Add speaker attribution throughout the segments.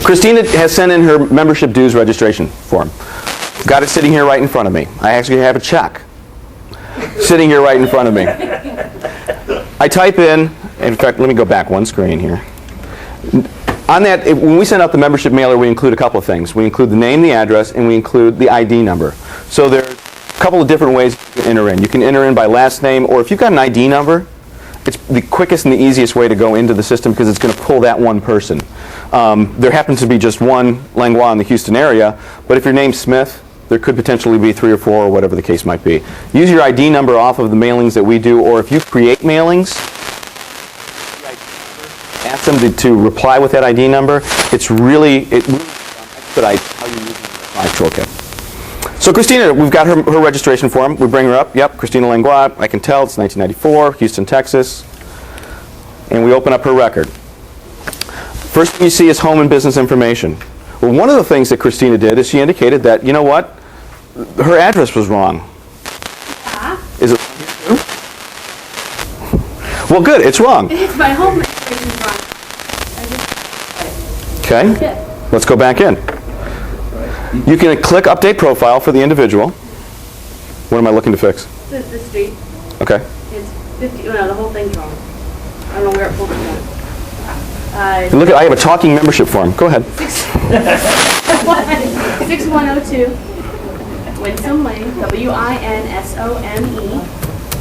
Speaker 1: Christina has sent in her membership dues registration form. Got it sitting here right in front of me. I actually have a check sitting here right in front of me. I type in fact, let me go back one screen here. On that, when we send out the membership mailer, we include a couple of things. We include the name, the address, and we include the ID number. So there's a couple of different ways you can enter in. You can enter in by last name, or if you've got an ID number, it's the quickest and the easiest way to go into the system because it's going to pull that one person. There happens to be just one Langlois in the Houston area, but if your name's Smith, there could potentially be 3 or 4 or whatever the case might be. Use your ID number off of the mailings that we do, or if you create mailings, ask them to reply with that ID number. It really expedites how you use the actual kit. So Christina, we've got her registration form. We bring her up. Yep, Christina Langlois. I can tell it's 1994, Houston, Texas. And we open up her record. First thing you see is home and business information. Well, one of the things that Christina did is she indicated that, you know what, her address was wrong. Is it? Well, good. It's wrong.
Speaker 2: It's my home registration wrong.
Speaker 1: Okay. Let's go back in. You can click Update Profile for the individual. What am I looking to fix?
Speaker 2: The street.
Speaker 1: Okay.
Speaker 2: It's 50. No, the whole thing's wrong. I don't know where it pulled it from.
Speaker 1: Look, I have a talking membership form. Go ahead.
Speaker 2: 6102 Winsome Lane, Winsome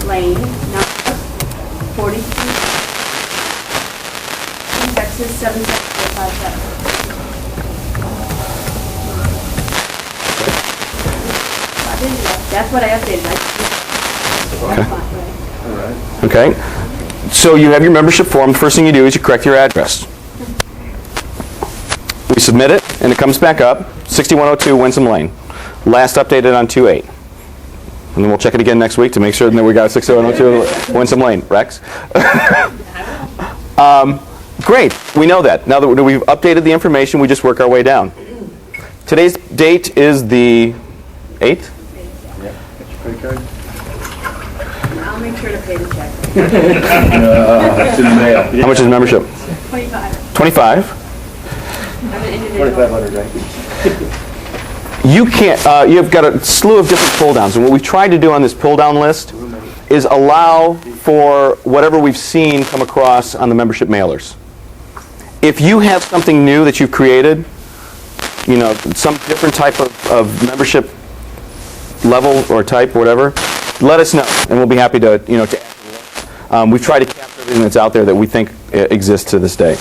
Speaker 2: Lane, number 42, Texas 77457. That's what I updated.
Speaker 1: Okay. So you have your membership form. The first thing you do is you correct your address. We submit it, and it comes back up, 6102 Winsome Lane. Last updated on 2/8. And then we'll check it again next week to make sure that we got 6102 Winsome Lane. Rex? Great. We know that. Now that we've updated the information, we just work our way down. Today's date is the 8th?
Speaker 3: Yeah. Get your credit card.
Speaker 2: I'll make sure to pay the check.
Speaker 3: It's in the mail.
Speaker 1: How much is membership?
Speaker 2: 25.
Speaker 1: 25?
Speaker 2: I'm an individual.
Speaker 3: 2,500, right?
Speaker 1: You can't, you've got a slew of different pull downs, and what we've tried to do on this pull down list is allow for whatever we've seen come across on the membership mailers. If you have something new that you've created, you know, some different type of membership level or type, whatever, let us know, and we'll be happy to, you know, to add to the list. We've tried to capture everything that's out there that we think exists to this day.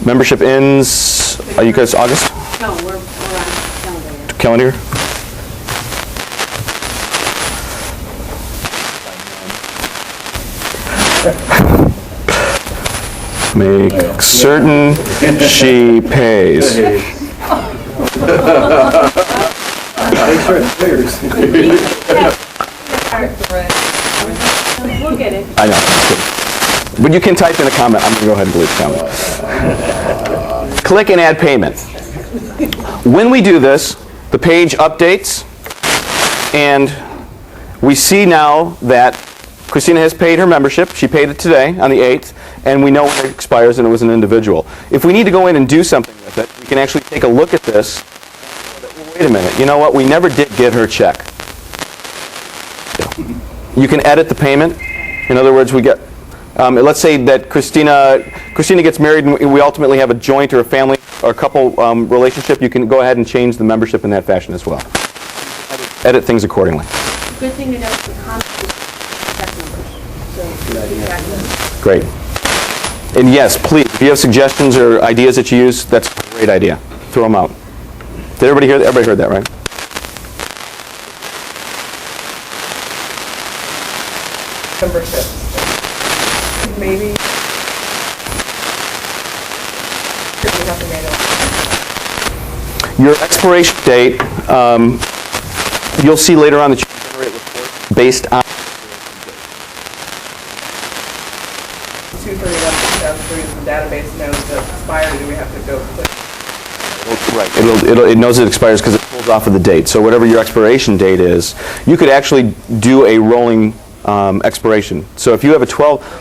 Speaker 1: Membership ends, are you guys August?
Speaker 2: No, we're on calendar.
Speaker 1: Calendar? Make certain she pays.
Speaker 2: We'll get it.
Speaker 1: I know. But you can type in a comment. I'm going to go ahead and delete the comment. Click and add payment. When we do this, the page updates, and we see now that Christina has paid her membership. She paid it today on the 8th, and we know when it expires, and it was an individual. If we need to go in and do something with it, we can actually take a look at this. Wait a minute. You know what? We never did get her check. You can edit the payment. In other words, we get. Let's say that Christina gets married, and we ultimately have a joint or a family or a couple relationship. You can go ahead and change the membership in that fashion as well. Edit things accordingly.
Speaker 2: Good thing to know is the contact check numbers. So
Speaker 1: Great. And yes, please, if you have suggestions or ideas that you use, that's a great idea. Throw them out. Did everybody hear that? Everybody heard that, right?
Speaker 4: Membership. Maybe. We have to manual.
Speaker 1: Your expiration date, you'll see later on that you can generate reports based on
Speaker 4: 2/31/2003 the database knows that it's expired. Do we have to go click?
Speaker 1: Right. It knows it expires because it pulls off of the date. So whatever your expiration date is, you could actually do a rolling expiration. So if you have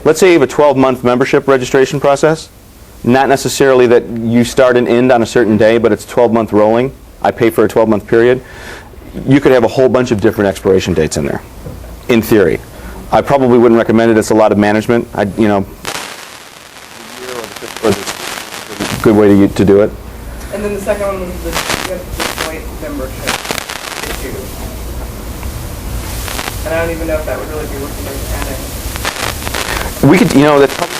Speaker 1: let's say you have a 12-month membership registration process, not necessarily that you start and end on a certain day, but it's 12-month rolling. I pay for a 12-month period. You could have a whole bunch of different expiration dates in there, in theory. I probably wouldn't recommend it. It's a lot of management. A year or a good way to do it.
Speaker 4: And then the second one was the joint membership issue. And I don't even know if that would really be worth adding.
Speaker 1: We could, that's probably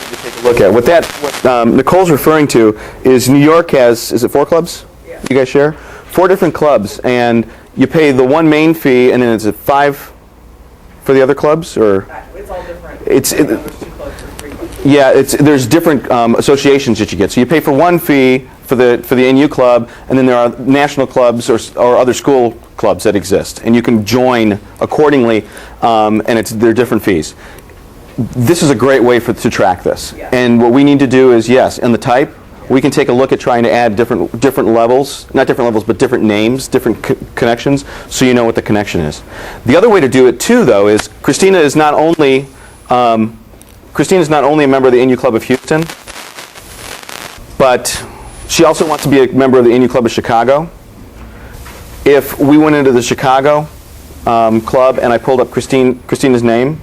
Speaker 1: to take a look at. What Nicole's referring to is New York has, is it 4 clubs?
Speaker 4: Yeah.
Speaker 1: You guys share? 4 different clubs, and you pay the one main fee, and then is it 5 for the other clubs, or?
Speaker 4: It's all different.
Speaker 1: There's
Speaker 4: 2 clubs or 3 clubs.
Speaker 1: Yeah, there's different associations that you get. So you pay for one fee for the NU club, and then there are national clubs or other school clubs that exist, and you can join accordingly, and they're different fees. This is a great way to track this.
Speaker 4: Yeah.
Speaker 1: And what we need to do is, yes, in the type, we can take a look at trying to add different levels, not different levels, but different names, different connections, so you know what the connection is. The other way to do it too, though, is Christina is not only a member of the NU Club of Houston, but she also wants to be a member of the NU Club of Chicago. If we went into the Chicago club and I pulled up Christina's name,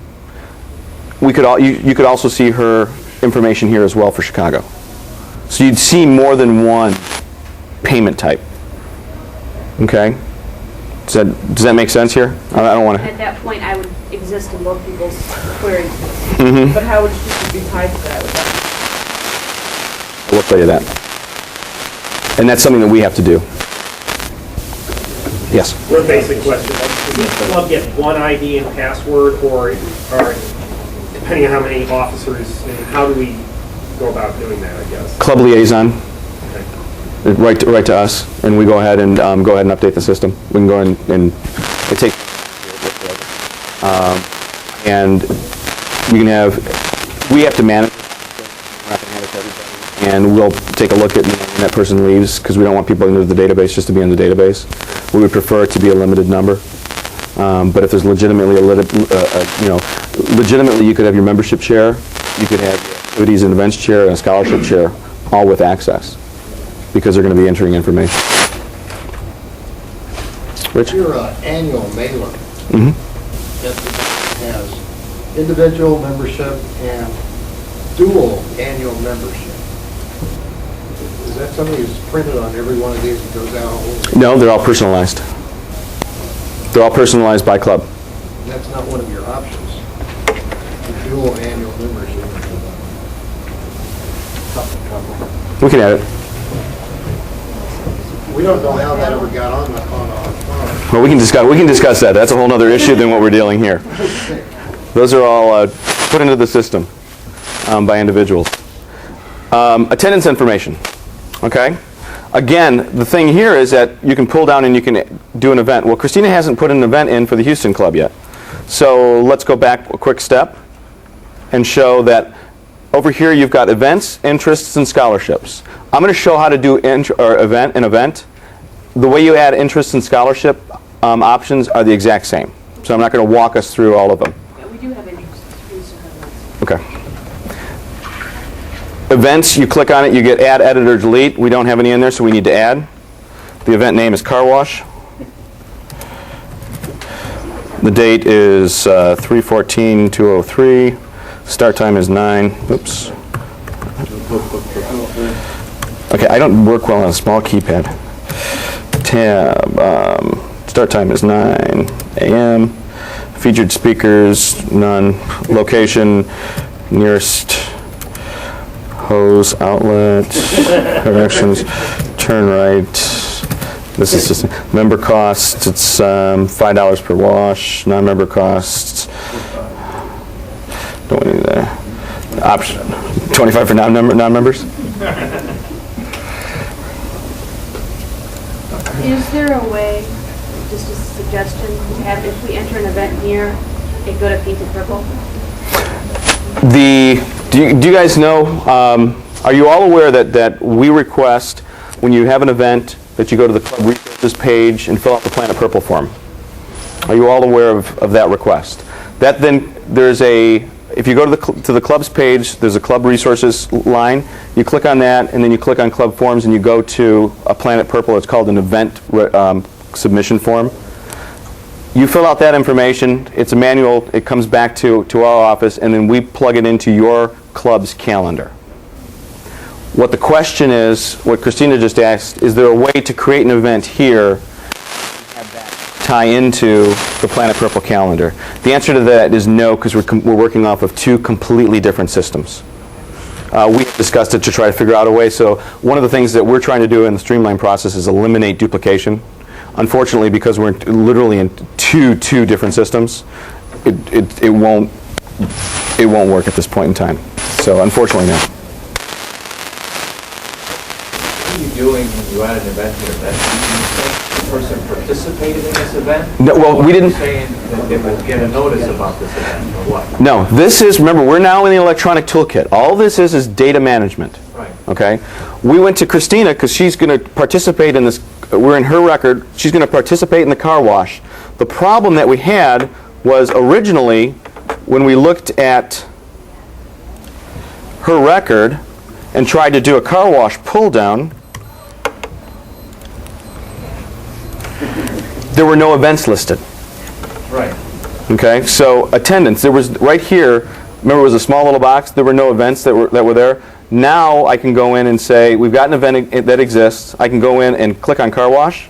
Speaker 1: you could also see her information here as well for Chicago. So you'd see more than one payment type. Okay? Does that make sense here? I don't want to.
Speaker 2: At that point, I would exist in both people's queries.
Speaker 1: Mm-hmm.
Speaker 4: But how would she be tied to that?
Speaker 1: We'll tell you that. And that's something that we have to do. Yes?
Speaker 5: One basic question. Does each club get one ID and password, or depending on how many officers, and how do we go about doing that, I guess?
Speaker 1: Club liaison.
Speaker 5: Okay.
Speaker 1: Right to us, and we go ahead and update the system. We can go in and it takes and we have to manage it. We're not going to hand it to everybody. And we'll take a look at when that person leaves, because we don't want people into the database just to be in the database. We would prefer it to be a limited number. But if there's legitimately legitimately you could have your membership chair, you could have your activities and events chair and a scholarship chair, all with access, because they're going to be entering information. Rich?
Speaker 6: Your annual mailer
Speaker 1: Mm-hmm.
Speaker 6: that has individual membership and dual annual membership. Is that something that's printed on every one of these and goes out?
Speaker 1: No, they're all personalized. They're all personalized by club.
Speaker 6: That's not one of your options. The dual annual membership.
Speaker 1: We can add it.
Speaker 6: We don't know how that ever got on.
Speaker 1: Well, we can discuss that. That's a whole other issue than what we're dealing here. Those are all put into the system by individuals. Attendance information. Okay? Again, the thing here is that you can pull down and you can do an event. Well, Christina hasn't put an event in for the Houston Club yet. So let's go back a quick step and show that over here you've got events, interests, and scholarships. I'm going to show how to do an event. The way you add interests and scholarship options are the exact same. So I'm not going to walk us through all of them.
Speaker 2: Yeah, we do have interests. We used to have those.
Speaker 1: Okay. Events, you click on it, you get add, edit, or delete. We don't have any in there, so we need to add. The event name is Car Wash. The date is 3/14/203. Start time is 9. Oops. Okay, I don't work well on a small keypad. Tab. Start time is 9 a.m. Featured speakers, none. Location, nearest hose outlet. Directions, turn right. This is just member costs. It's $5 per wash. Non-member costs. Don't need that. Option 25 for non-members.
Speaker 2: Is there a way, just a suggestion, to have, if we enter an event here, it go to painted purple?
Speaker 1: Do you guys know, are you all aware that we request, when you have an event, that you go to the club resources page and fill out the Planet Purple form? Are you all aware of that request? That then, if you go to the club's page, there's a club resources line. You click on that, and then you click on club forms, and you go to a Planet Purple. It's called an event submission form. You fill out that information. It's a manual. It comes back to our office, and then we plug it into your club's calendar. What the question is, what Christina just asked, is there a way to create an event here and have that tie into the Planet Purple calendar? The answer to that is no, because we're working off of two completely different systems. We discussed it to try to figure out a way. So one of the things that we're trying to do in the streamline process is eliminate duplication. Unfortunately, because we're literally in two different systems, it won't work at this point in time. So unfortunately, no.
Speaker 7: What are you doing when you add an event to an event? Do you think the person participated in this event?
Speaker 1: No, well, we didn't.
Speaker 7: Or are you saying that they will get a notice about this event, or what?
Speaker 1: No, this is, remember, we're now in the electronic toolkit. All this is data management.
Speaker 7: Right.
Speaker 1: Okay? We went to Christina because she's going to participate in this. We're in her record. She's going to participate in the car wash. The problem that we had was originally when we looked at her record and tried to do a car wash pull down, there were no events listed.
Speaker 7: Right.
Speaker 1: Okay, so attendance, there was right here, remember it was a small little box, there were no events that were there. Now I can go in and say, we've got an event that exists. I can go in and click on car wash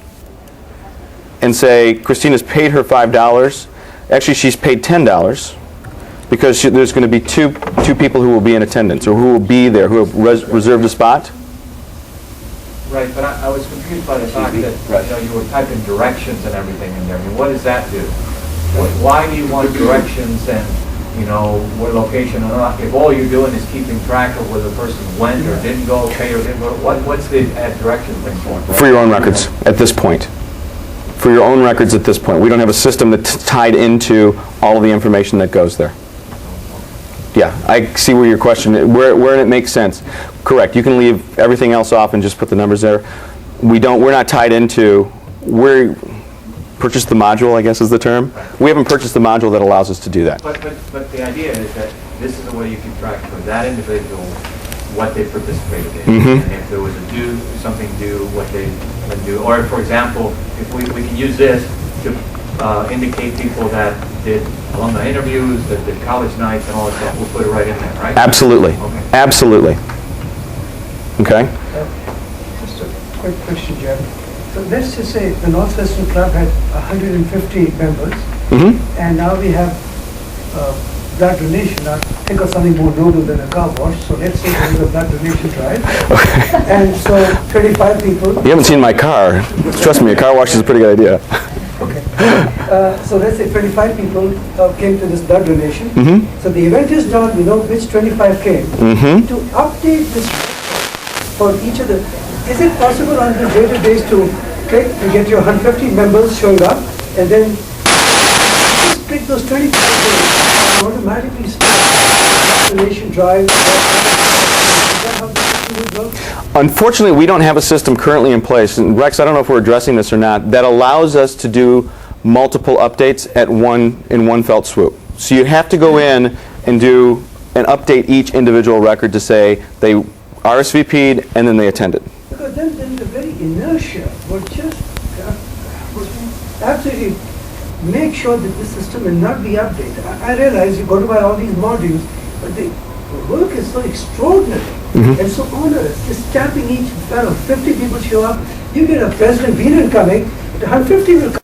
Speaker 1: and say, Christina's paid her $5. Actually, she's paid $10 because there's going to be two people who will be in attendance or who will be there, who have reserved a spot.
Speaker 7: Right, but I was confused by the fact that you were typing directions and everything in there. I mean, what does that do? Why do you want directions and what location or not? If all you're doing is keeping track of whether the person went or didn't go, pay or didn't go, what's the add direction thing for?
Speaker 1: For your own records at this point. For your own records at this point. We don't have a system that's tied into all of the information that goes there. Yeah, I see where your question is, where it makes sense. Correct. You can leave everything else off and just put the numbers there. We're not tied into, purchased the module, I guess is the term. We haven't purchased the module that allows us to do that.
Speaker 7: But the idea is that this is the way you keep track for that individual what they participated in.
Speaker 1: Mm-hmm.
Speaker 7: And if there was a something due, what they would do. Or for example, if we can use this to indicate people that did alumni interviews, that did college nights and all that stuff, we'll put it right in there, right?
Speaker 1: Absolutely.
Speaker 7: Okay.
Speaker 1: Absolutely. Okay?
Speaker 8: Just a quick question, Jeff. So let's just say the Northwestern Club had 150 members,
Speaker 1: Mm-hmm.
Speaker 8: and now we have blood donation. Now think of something more noble than a car wash. So let's say there is a blood donation drive, and so 35 people.
Speaker 1: You haven't seen my car. Trust me, a car wash is a pretty good idea.
Speaker 8: Okay. So let's say 25 people came to this blood donation.
Speaker 1: Mm-hmm.
Speaker 8: So the event is done. We know which 25 came.
Speaker 1: Mm-hmm.
Speaker 8: To update this for each of the, is it possible on the database to click to get your 150 members showing up, and then just click those 25 and automatically start the donation drive? Is that how the system would work?
Speaker 1: Unfortunately, we don't have a system currently in place, and Rex, I don't know if we're addressing this or not, that allows us to do multiple updates in one felt swoop. So you have to go in and do and update each individual record to say they RSVP'd and then they attended.
Speaker 8: Because then the very inertia would just absolutely make sure that the system will not be updated. I realize you've got to buy all these modules, but the work is so extraordinary and so onerous. Just stamping each fellow, 50 people show up, you get a President Veeran coming, 150 will come.